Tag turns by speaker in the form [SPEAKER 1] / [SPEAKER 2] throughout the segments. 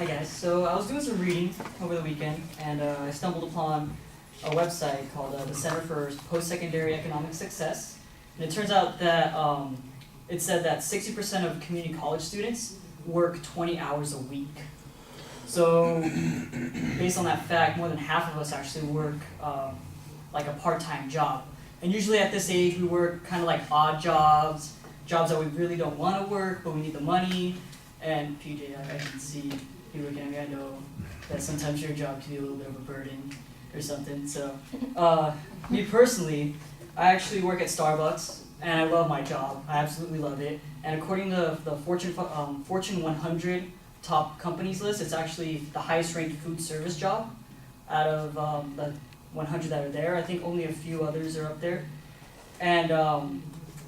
[SPEAKER 1] Hi guys. So I was doing some reading over the weekend, and I stumbled upon a website called the Center for Post-Secondary Economic Success. And it turns out that it said that 60% of community college students work 20 hours a week. So based on that fact, more than half of us actually work like a part-time job. And usually at this age, we work kind of like odd jobs that we really don't want to work, but we need the money. And PJ, I can see you looking at me. I know that sometimes your job can be a little bit of a burden or something. So, me personally, I actually work at Starbucks, and I love my job. I absolutely love it. And according to the Fortune 100 top companies list, it's actually the highest ranked food service job out of the 100 that are there. I think only a few others are up there. And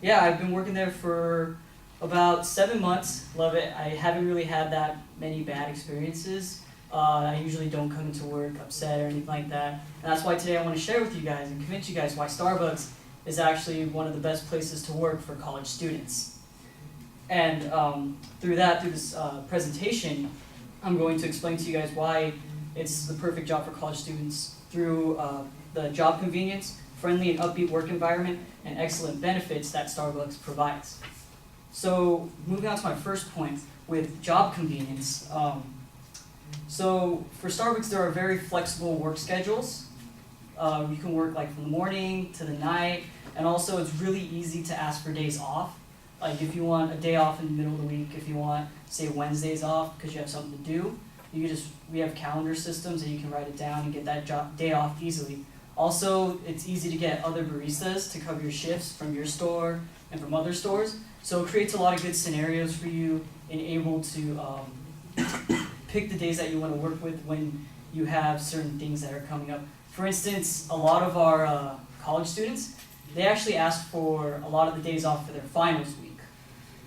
[SPEAKER 1] yeah, I've been working there for about 7 months. Love it. I haven't really had that many bad experiences. I usually don't come into work upset or anything like that. And that's why today I want to share with you guys and convince you guys why Starbucks is actually one of the best places to work for college students. And through this presentation, I'm going to explain to you guys why it's the perfect job for college students through the job convenience, friendly and upbeat work environment, and excellent benefits that Starbucks provides. So moving on to my first point with job convenience. So for Starbucks, there are very flexible work schedules. You can work like from the morning to the night, and also it's really easy to ask for days off. Like if you want a day off in the middle of the week, if you want, say, Wednesdays off because you have something to do, we have calendar systems and you can write it down and get that day off easily. Also, it's easy to get other baristas to cover your shifts from your store and from other stores. So it creates a lot of good scenarios for you and able to pick the days that you want to work with when you have certain things that are coming up. For instance, a lot of our college students, they actually ask for a lot of the days off for their finals week.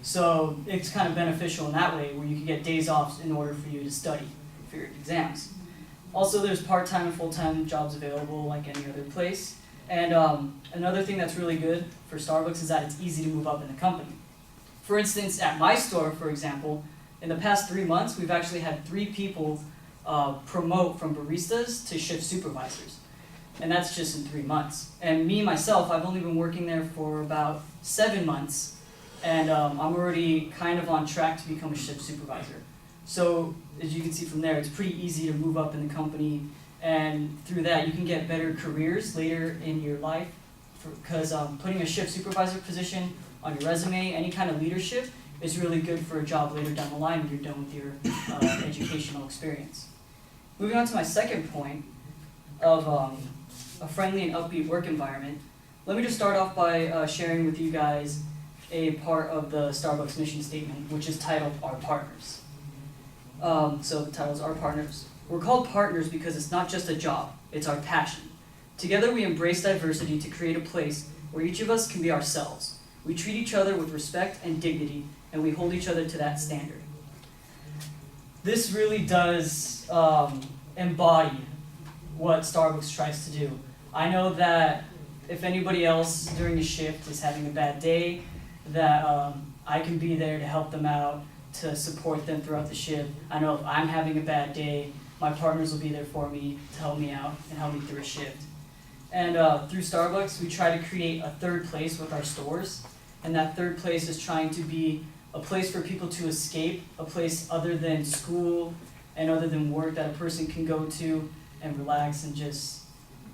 [SPEAKER 1] So it's kind of beneficial in that way where you can get days off in order for you to study for your exams. Also, there's part-time and full-time jobs available like any other place. And another thing that's really good for Starbucks is that it's easy to move up in the company. For instance, at my store, for example, in the past 3 months, we've actually had 3 people promote from baristas to shift supervisors. And that's just in 3 months. And me, myself, I've only been working there for about 7 months, and I'm already kind of on track to become a shift supervisor. So, as you can see from there, it's pretty easy to move up in the company, and through that, you can get better careers later in your life, because putting a shift supervisor position on your resume, any kind of leadership, is really good for a job later down the line when you're done with your educational experience. Moving on to my second point of a friendly and upbeat work environment, let me just start off by sharing with you guys a part of the Starbucks mission statement, which is titled Our Partners. So the title is Our Partners. We're called partners because it's not just a job, it's our passion. Together we embrace diversity to create a place where each of us can be ourselves. We treat each other with respect and dignity, and we hold each other to that standard. This really does embody what Starbucks tries to do. I know that if anybody else during a shift is having a bad day, that I can be there to help them out, to support them throughout the shift. I know if I'm having a bad day, my partners will be there for me to help me out and help me through a shift. And through Starbucks, we try to create a third place with our stores. And that third place is trying to be a place for people to escape, a place other than school and other than work that a person can go to and relax and just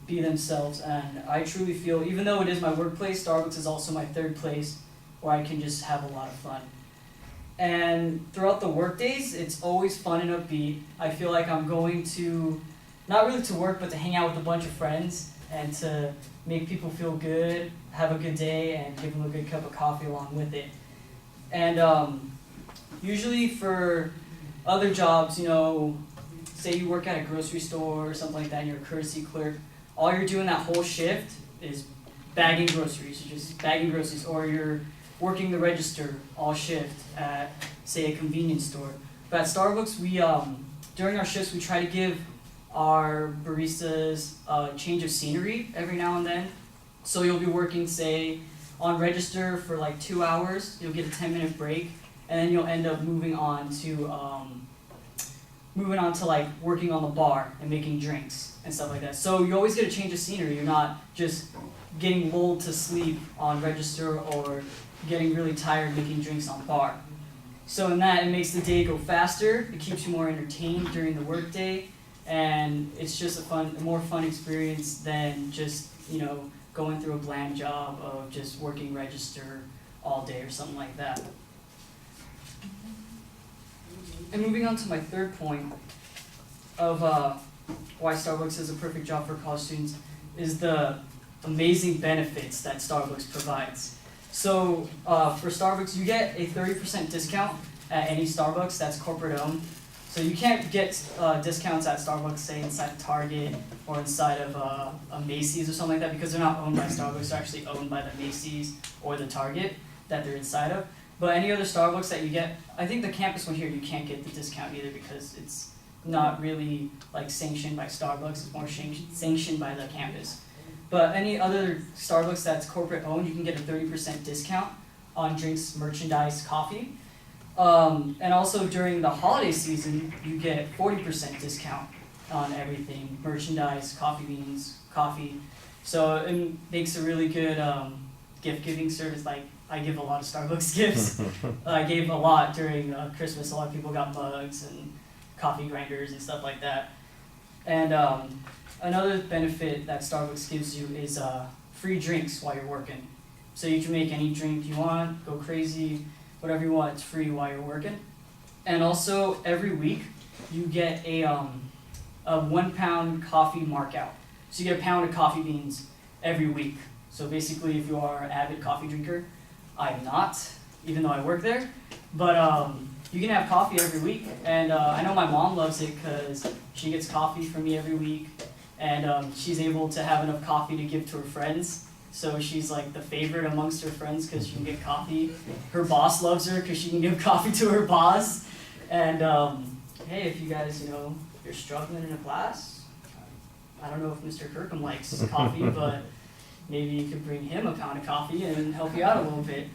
[SPEAKER 1] be themselves. And I truly feel, even though it is my workplace, Starbucks is also my third place where I can just have a lot of fun. And throughout the work days, it's always fun and upbeat. I feel like I'm going to, not really to work, but to hang out with a bunch of friends and to make people feel good, have a good day, and give them a good cup of coffee along with it. And usually for other jobs, say you work at a grocery store or something like that and you're a courtesy clerk, all you're doing that whole shift is bagging groceries. You're just bagging groceries, or you're working the register all shift at, say, a convenience store. But at Starbucks, we during our shifts, we try to give our baristas a change of scenery every now and then. So you'll be working, say, on register for like 2 hours, you'll get a 10-minute break, and then you'll end up moving on to moving on to like working on the bar and making drinks and stuff like that. So you always get a change of scenery. You're not just getting lulled to sleep on register or getting really tired making drinks on bar. So in that, it makes the day go faster, it keeps you more entertained during the workday, and it's just a more fun experience than just, going through a bland job of just working register all day or something like that. And moving on to my third point of why Starbucks is a perfect job for college students is the amazing benefits that Starbucks provides. So for Starbucks, you get a 30% discount at any Starbucks that's corporate owned. So you can't get discounts at Starbucks, say inside Target or inside of a Macy's or something like that, because they're not owned by Starbucks. They're actually owned by the Macy's or the Target that they're inside of. But any other Starbucks that you get, I think the campus one here, you can't get the discount either because it's not really like sanctioned by Starbucks. It's more sanctioned by the campus. But any other Starbucks that's corporate owned, you can get a 30% discount on drinks, merchandise, coffee. And also during the holiday season, you get 40% discount on everything, merchandise, coffee beans, coffee. So it makes a really good gift-giving service. Like I give a lot of Starbucks gifts. I gave a lot during Christmas. A lot of people got mugs and coffee grinders and stuff like that. And another benefit that Starbucks gives you is free drinks while you're working. So you can make any drink you want, go crazy, whatever you want, it's free while you're working. And also every week you get a 1 pound coffee markout. So you get a pound of coffee beans every week. So basically if you are an avid coffee drinker, I'm not, even though I work there, but you can have coffee every week. And I know my mom loves it because she gets coffee from me every week. And she's able to have enough coffee to give to her friends. So she's like the favorite amongst her friends because she can get coffee. Her boss loves her because she can give coffee to her boss. And hey, if you guys, you're struggling in a class, I don't know if Mr. Kirkham likes coffee, but maybe you could bring him a pound of coffee and help you out a little bit.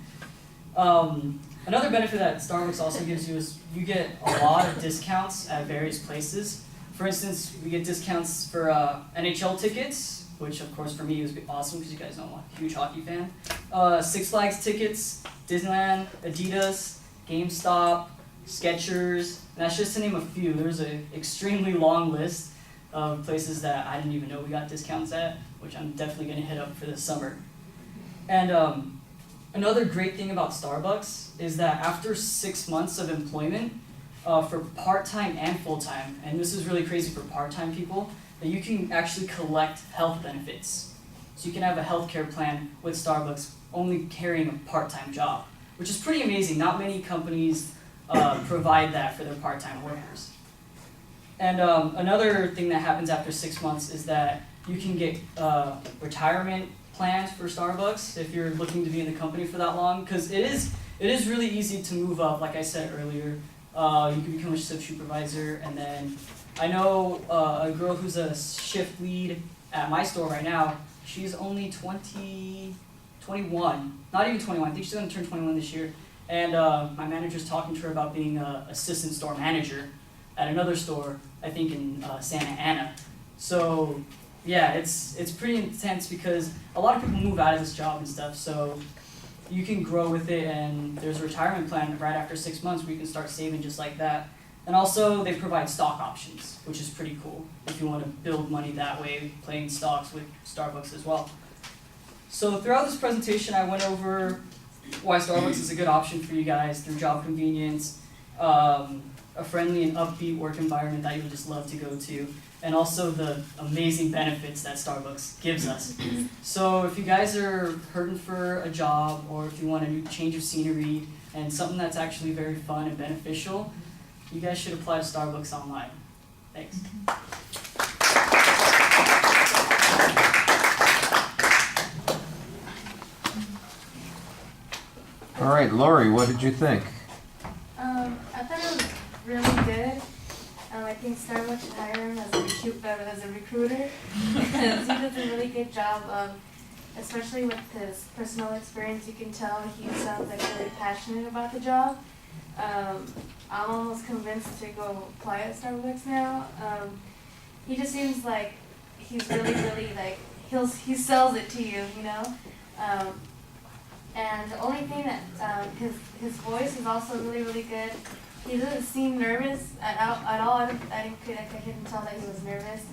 [SPEAKER 1] Another benefit that Starbucks also gives you is you get a lot of discounts at various places. For instance, we get discounts for NHL tickets, which of course for me was awesome because you guys know I'm a huge hockey fan. Six Flags tickets, Disneyland, Adidas, GameStop, Skechers, and that's just to name a few. There's an extremely long list of places that I didn't even know we got discounts at, which I'm definitely going to hit up for this summer. And another great thing about Starbucks is that after 6 months of employment, for part-time and full-time, and this is really crazy for part-time people, that you can actually collect health benefits. So you can have a healthcare plan with Starbucks only carrying a part-time job, which is pretty amazing. Not many companies provide that for their part-time workers. And another thing that happens after 6 months is that you can get retirement plans for Starbucks if you're looking to be in the company for that long, because it is really easy to move up, like I said earlier. You can become a shift supervisor, and then I know a girl who's a shift lead at my store right now. She's only 21, not even 21. I think she's going to turn 21 this year. And my manager's talking to her about being an assistant store manager at another store, I think in Santa Ana. So yeah, it's pretty intense because a lot of people move out of this job and stuff. So you can grow with it, and there's a retirement plan right after 6 months where you can start saving just like that. And also they provide stock options, which is pretty cool if you want to build money that way, playing stocks with Starbucks as well. So throughout this presentation, I went over why Starbucks is a good option for you guys through job convenience, a friendly and upbeat work environment that you would just love to go to, and also the amazing benefits that Starbucks gives us. So if you guys are hurting for a job, or if you want a new change of scenery and something that's actually very fun and beneficial, you guys should apply to Starbucks online. Thanks.
[SPEAKER 2] All right, Lori, what did you think?
[SPEAKER 3] I thought it was really good. I think Starbucks should hire him as a recruiter because he does a really good job of, especially with his personal experience, you can tell he sounds like really passionate about the job. I'm almost convinced to go apply at Starbucks now. He just seems like he's really like he sells it to you, you know. And the only thing that his voice is also really good. He doesn't seem nervous at all. I couldn't tell that he was nervous.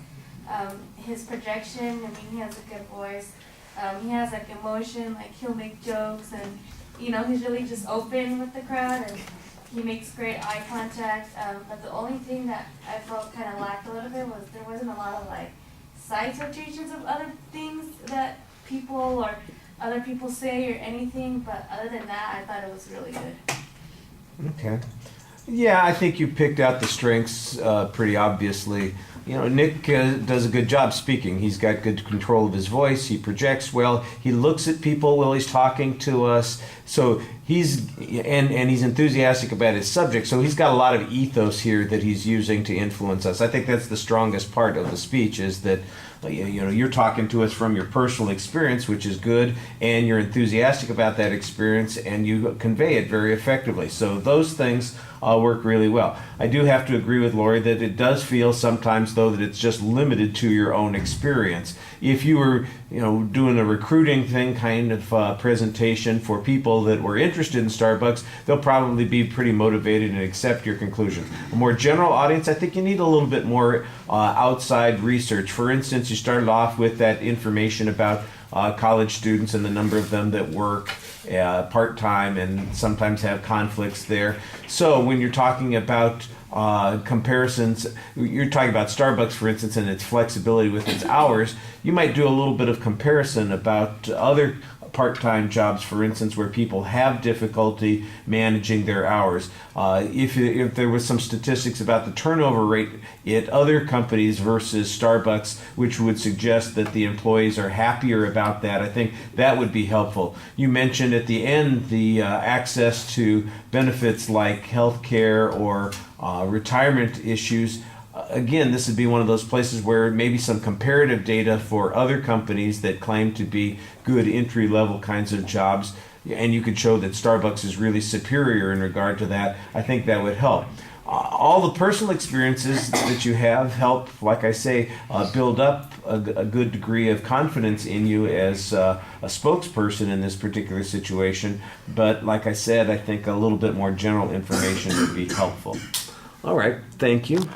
[SPEAKER 3] His projection, I mean, he has a good voice. He has like emotion, like he'll make jokes, and you know, he's really just open with the crowd, and he makes great eye contact. But the only thing that I felt kind of lacked a little bit was there wasn't a lot of like side quotations of other things that people or other people say or anything. But other than that, I thought it was really good.
[SPEAKER 2] Okay. Yeah, I think you picked out the strengths pretty obviously. You know, Nick does a good job speaking. He's got good control of his voice. He projects well. He looks at people while he's talking to us. So he's enthusiastic about his subject. So he's got a lot of ethos here that he's using to influence us. I think that's the strongest part of the speech, is that you know, you're talking to us from your personal experience, which is good, and you're enthusiastic about that experience, and you convey it very effectively. So those things work really well. I do have to agree with Lori that it does feel sometimes, though, that it's just limited to your own experience. If you were, you know, doing a recruiting thing kind of presentation for people that were interested in Starbucks, they'll probably be pretty motivated and accept your conclusions. A more general audience, I think you need a little bit more outside research. For instance, you started off with that information about college students and the number of them that work part-time and sometimes have conflicts there. So when you're talking about comparisons, you're talking about Starbucks, for instance, and its flexibility with its hours, you might do a little bit of comparison about other part-time jobs, for instance, where people have difficulty managing their hours. If there was some statistics about the turnover rate at other companies versus Starbucks, which would suggest that the employees are happier about that, I think that would be helpful. You mentioned at the end the access to benefits like health care or retirement issues. Again, this would be one of those places where maybe some comparative data for other companies that claim to be good entry-level kinds of jobs, and you could show that Starbucks is really superior in regard to that. I think that would help. All the personal experiences that you have help, like I say, build up a good degree of confidence in you as a spokesperson in this particular situation. But like I said, I think a little bit more general information would be helpful. All right, thank you.